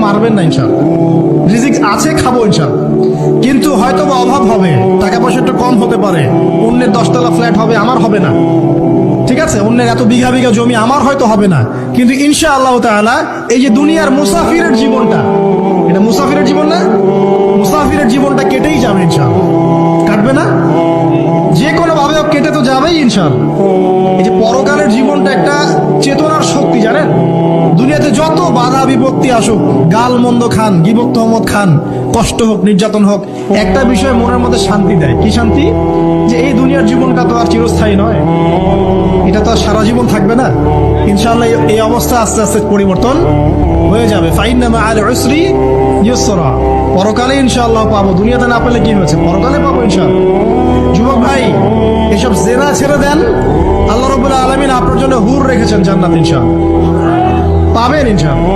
মারবেন না ইনশাআল্লাহ। রিজিক আছে, খাবো ইনশাআল্লাহ, কিন্তু হয়তো বা অভাব হবে, টাকা পয়সা একটু কম হতে পারে, অন্যের 10 তলা ফ্ল্যাট হবে, আমার হবে না, ঠিক আছে, অন্যের এত বিঘা বিঘা জমি আমার হয়তো হবে না, কিন্তু ইনশাআল্লাহ তাআলা এই যে দুনিয়ার মুসাফিরের জীবনটা, এটা মুসাফিরের জীবন না, মুসাফিরের জীবনটা কেটেই যাবে ইনশাআল্লাহ। কাটবে না? যে কোনো ভাবে কেটে তো যাবেই ইনশাআল্লাহ। এই যে পরকালের জীবনটা একটা চেতনার শক্তি, জানেন, দুনিয়াতে যত বাধা বিপত্তি আসুক, গাল মন্দ খান, গীবত তহমত খান, কষ্ট হোক, নির্যাতন হোক, একটা বিষয় মনের মধ্যে শান্তি দেয়। কি শান্তি? যে এই দুনিয়ার জীবনটা তো আর চিরস্থায়ী নয়, এটা তো আর সারা জীবন থাকবে না। ইনশাআল্লাহ এই অবস্থা আস্তে আস্তে পরিবর্তন হয়ে যাবে। ফাইন্না মাআল উসরি ইউসরা, পরকালে ইনশাআল্লাহ পাবো, দুনিয়াতে না পেলে কি হয়েছে, পরকালে পাবো ইনশাআল্লাহ। যুবক ভাই, এসব জেনা ছেড়ে দেন, আল্লাহ রাব্বুল আলামিন আপনার জন্য হুর রেখেছেন জান্নাত, ইনশাআল্লাহ পাবেন ইনশাআল্লাহ।